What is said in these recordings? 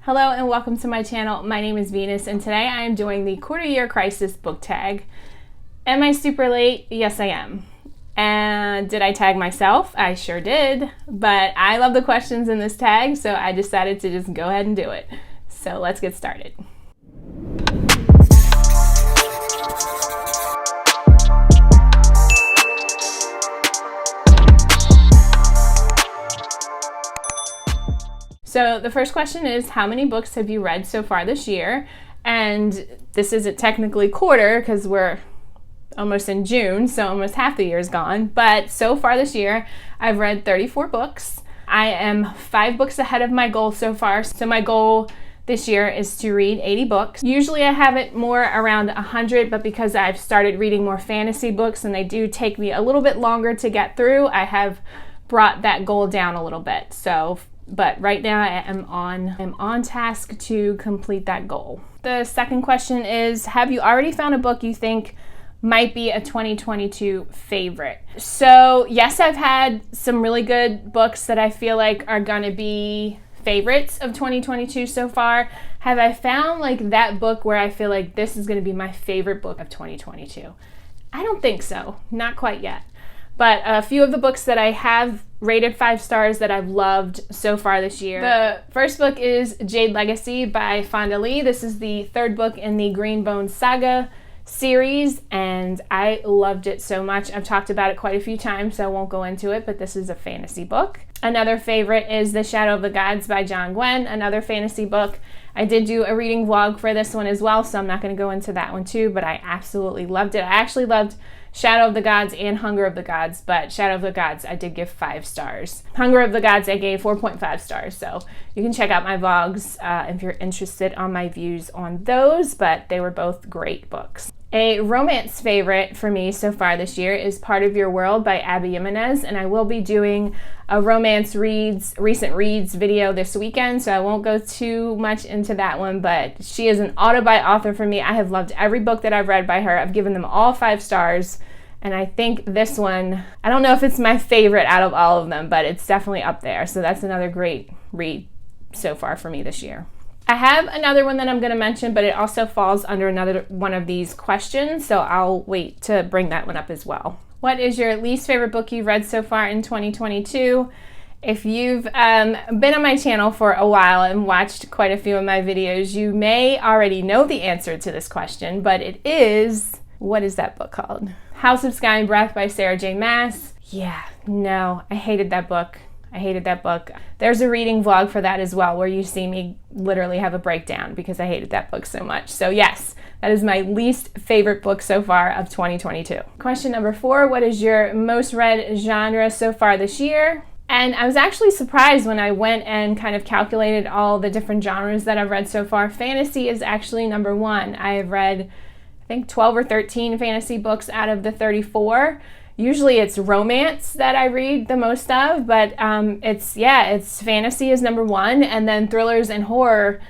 Hello and welcome to my channel. My name is Venus and today I am doing the quarter year crisis book tag. Am I super late? Yes, I am. And did I tag myself? I sure did, but I love the questions in this tag, so I decided to just go ahead and do it. So let's get started. So the first question is, how many books have you read so far this year? And this isn't technically quarter because we're almost in June, so almost half the year is gone. But so far this year, I've read 34 books. I am 5 books ahead of my goal so far. So my goal this year is to read 80 books. Usually I have it more around 100, but because I've started reading more fantasy books and they do take me a little bit longer to get through, I have brought that goal down a little bit. But right now I'm on task to complete that goal. The second question is, have you already found a book you think might be a 2022 favorite? So yes, I've had some really good books that I feel like are gonna be favorites of 2022 so far. Have I found like that book where I feel like this is gonna be my favorite book of 2022? I don't think so, not quite yet. But a few of the books that I have rated 5 stars that I've loved so far this year. The first book is Jade Legacy by FONDA. This is the 3rd book in the Green Bones Saga series, and I loved it so much. I've talked about it quite a few times, so I won't go into it, but this is a fantasy book. Another favorite is The Shadow of the Gods by JWYNNE, another fantasy book. I did do a reading vlog for this one as well, so I'm not going to go into that one too, but I absolutely loved it. I actually loved Shadow of the Gods and Hunger of the Gods, but Shadow of the Gods I did give 5 stars. Hunger of the Gods I gave 4.5 stars, so you can check out my vlogs if you're interested on my views on those, but they were both great books. A romance favorite for me so far this year is Part of Your World by JIMENEZ, and I will be doing a recent reads video this weekend, so I won't go too much into that one, but she is an auto-buy author for me. I have loved every book that I've read by her. I've given them all 5 stars, and I think this one, I don't know if it's my favorite out of all of them, but it's definitely up there, so that's another great read so far for me this year. I have another one that I'm going to mention, but it also falls under another one of these questions, so I'll wait to bring that one up as well. What is your least favorite book you've read so far in 2022? If you've been on my channel for a while and watched quite a few of my videos, you may already know the answer to this question, but it is, what is that book called? House of Sky and Breath by Sarah J. Maas. Yeah, no, I hated that book. I hated that book. There's a reading vlog for that as well where you see me literally have a breakdown because I hated that book so much. So yes, that is my least favorite book so far of 2022. Question number 4, what is your most read genre so far this year? And I was actually surprised when I went and kind of calculated all the different genres that I've read so far. Fantasy is actually number 1. I have read, I think 12 or 13 fantasy books out of the 34. Usually it's romance that I read the most of, but it's fantasy is number 1, and then thrillers and horror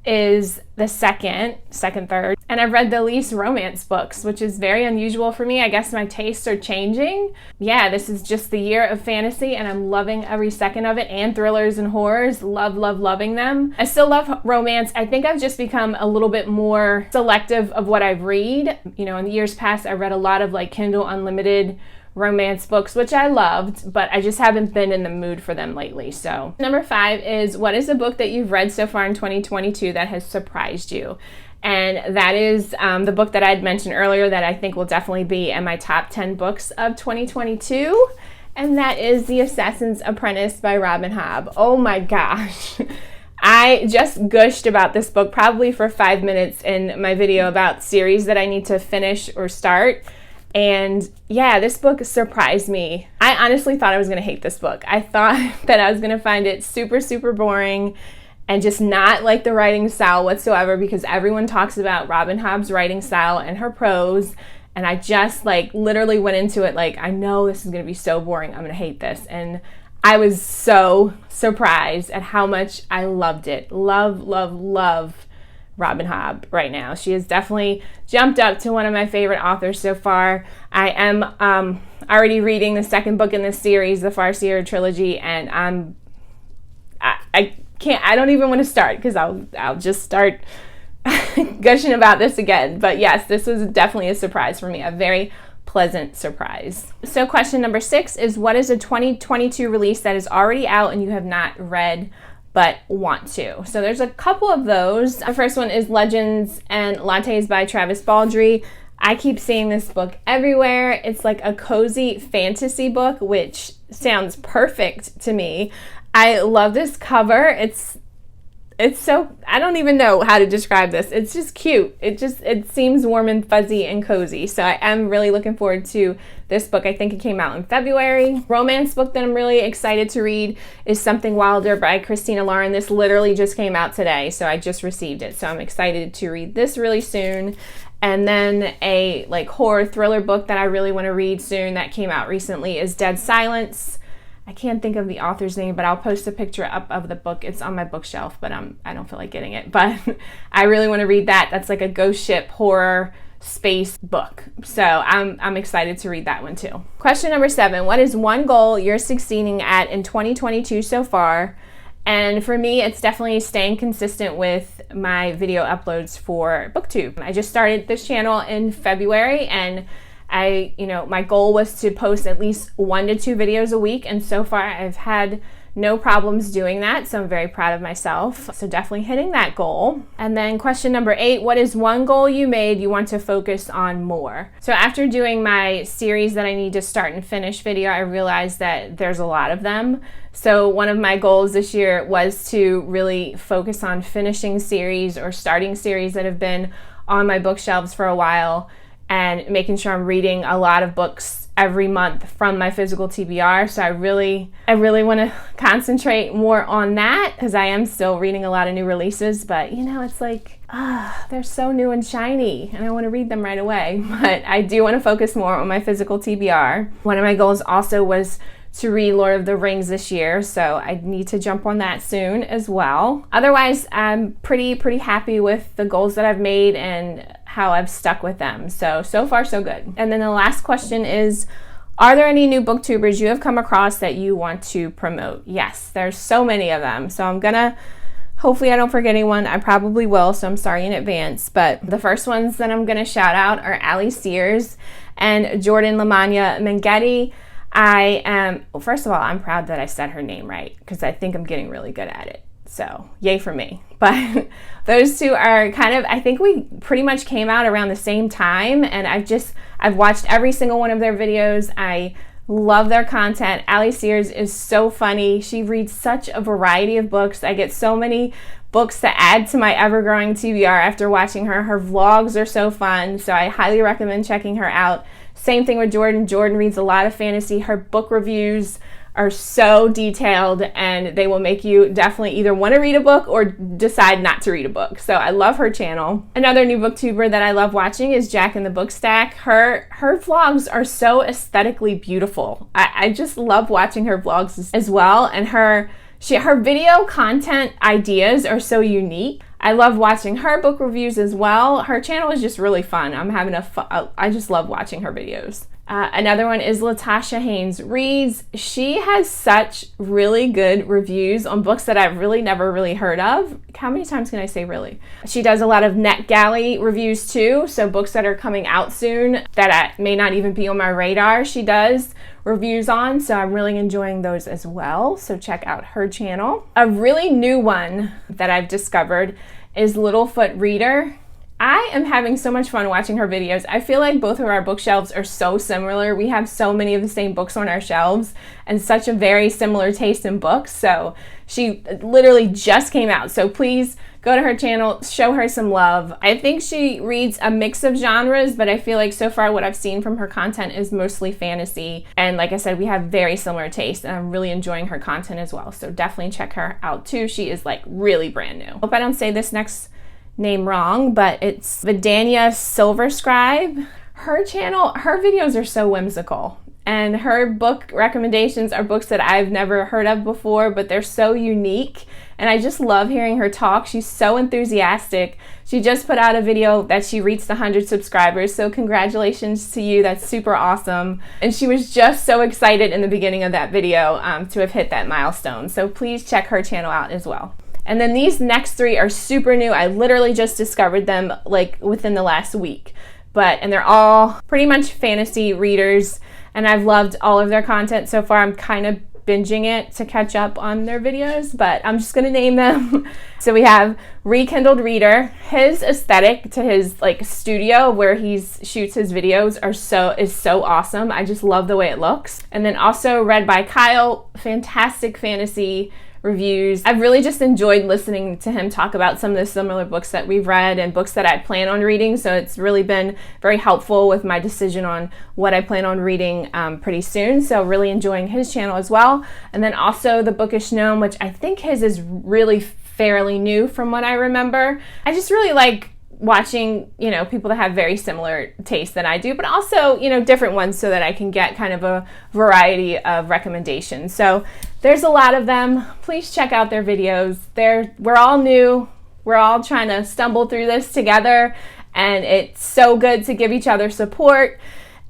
is the second, third. And I've read the least romance books, which is very unusual for me. I guess my tastes are changing. Yeah, this is just the year of fantasy, and I'm loving every second of it, and thrillers and horrors. Loving them. I still love romance. I think I've just become a little bit more selective of what I read. You know, in the years past, I read a lot of like Kindle Unlimited romance books, which I loved, but I just haven't been in the mood for them lately. So number 5 is, what is a book that you've read so far in 2022 that has surprised you? And that is the book that I had mentioned earlier that I think will definitely be in my top 10 books of 2022, and that is The Assassin's Apprentice by Robin Hobb. Oh my gosh. I just gushed about this book probably for 5 minutes in my video about series that I need to finish or start. And yeah, this book surprised me. I honestly thought I was going to hate this book. I thought that I was going to find it super, super boring and just not like the writing style whatsoever, because everyone talks about Robin Hobb's writing style and her prose. And I just like literally went into it like, I know this is going to be so boring. I'm going to hate this. And I was so surprised at how much I loved it. Love Robin Hobb right now. She has definitely jumped up to one of my favorite authors so far. I am already reading the 2nd book in this series, the Farseer trilogy, and I don't even want to start because I'll just start gushing about this again. But yes, this was definitely a surprise for me, a very pleasant surprise. So question number 6 is, what is a 2022 release that is already out and you have not read but want to? So there's a couple of those. The first one is Legends and Lattes by Travis Baldree. I keep seeing this book everywhere. It's like a cozy fantasy book, which sounds perfect to me. I love this cover. It's so, I don't even know how to describe this. It's just cute. It seems warm and fuzzy and cozy. So I am really looking forward to this book. I think it came out in February. Romance book that I'm really excited to read is Something Wilder by Christina Lauren. This literally just came out today, so I just received it. So I'm excited to read this really soon. And then a like horror thriller book that I really want to read soon that came out recently is Dead Silence. I can't think of the author's name, but I'll post a picture up of the book. It's on my bookshelf, but I don't feel like getting it. But I really want to read that. That's like a ghost ship horror space book. So I'm excited to read that one too. Question number 7, what is one goal you're succeeding at in 2022 so far? And for me, it's definitely staying consistent with my video uploads for BookTube. I just started this channel in February, and my goal was to post at least 1 to 2 videos a week, and so far I've had no problems doing that, so I'm very proud of myself. So definitely hitting that goal. And then question number 8, what is one goal you made you want to focus on more? So after doing my series that I need to start and finish video, I realized that there's a lot of them. So one of my goals this year was to really focus on finishing series or starting series that have been on my bookshelves for a while, and making sure I'm reading a lot of books every month from my physical TBR. So I really want to concentrate more on that, because I am still reading a lot of new releases, but it's like, they're so new and shiny and I want to read them right away. But I do want to focus more on my physical TBR. One of my goals also was to read Lord of the Rings this year, so I need to jump on that soon as well. Otherwise, I'm pretty happy with the goals that I've made and how I've stuck with them. So far so good. And then the last question is, are there any new booktubers you have come across that you want to promote? Yes, there's so many of them. So I'm gonna, hopefully I don't forget anyone. I probably will, so I'm sorry in advance. But the first ones that I'm gonna shout out are Ali Sears and Jordan Lamanya Mengetti. First of all, I'm proud that I said her name right, because I think I'm getting really good at it. So yay for me. But those two are I think we pretty much came out around the same time, and I've watched every single one of their videos. I love their content. Ali Sears is so funny. She reads such a variety of books. I get so many books to add to my ever-growing TBR after watching her. Her vlogs are so fun, so I highly recommend checking her out. Same thing with Jordan. Jordan reads a lot of fantasy. Her book reviews are so detailed, and they will make you definitely either want to read a book or decide not to read a book. So I love her channel. Another new booktuber that I love watching is Jack and the Bookstack. Her vlogs are so aesthetically beautiful. I just love watching her vlogs as well, and her video content ideas are so unique. I love watching her book reviews as well. Her channel is just really fun. I just love watching her videos. Another one is Latasha Haynes Reads. She has such really good reviews on books that I've really never really heard of. How many times can I say really? She does a lot of NetGalley reviews too, so books that are coming out soon that may not even be on my radar, she does reviews on, so I'm really enjoying those as well. So check out her channel. A really new one that I've discovered is Littlefoot Reader. I am having so much fun watching her videos. I feel like both of our bookshelves are so similar. We have so many of the same books on our shelves and such a very similar taste in books. So she literally just came out. So please go to her channel, show her some love. I think she reads a mix of genres, but I feel like so far what I've seen from her content is mostly fantasy. And like I said, we have very similar tastes, and I'm really enjoying her content as well. So definitely check her out too. She is like really brand new. Hope I don't say this next name wrong, but it's Vidania Silverscribe. Her channel, her videos are so whimsical, and her book recommendations are books that I've never heard of before, but they're so unique, and I just love hearing her talk. She's so enthusiastic. She just put out a video that she reached 100 subscribers, so congratulations to you. That's super awesome. And she was just so excited in the beginning of that video to have hit that milestone, so please check her channel out as well. And then these next 3 are super new. I literally just discovered them like within the last week. And they're all pretty much fantasy readers, and I've loved all of their content so far. I'm kind of binging it to catch up on their videos, but I'm just gonna name them. So we have Rekindled Reader. His aesthetic to his like studio where he shoots his videos is so awesome. I just love the way it looks. And then also Read by Kyle, fantastic fantasy reviews. I've really just enjoyed listening to him talk about some of the similar books that we've read and books that I plan on reading, so it's really been very helpful with my decision on what I plan on reading pretty soon. So really enjoying his channel as well. And then also The Bookish Gnome, which I think his is really fairly new from what I remember. I just really like watching, you know, people that have very similar tastes than I do, but also, you know, different ones so that I can get kind of a variety of recommendations. So there's a lot of them. Please check out their videos. We're all new. We're all trying to stumble through this together, and it's so good to give each other support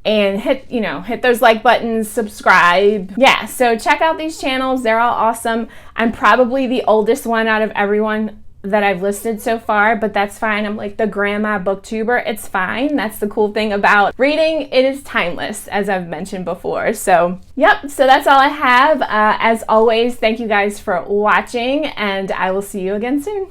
and hit those like buttons, subscribe. Yeah, so check out these channels. They're all awesome. I'm probably the oldest one out of everyone that I've listed so far, but that's fine. I'm like the grandma booktuber. It's fine. That's the cool thing about reading. It is timeless, as I've mentioned before. So yep, so that's all I have. As always, thank you guys for watching, and I will see you again soon.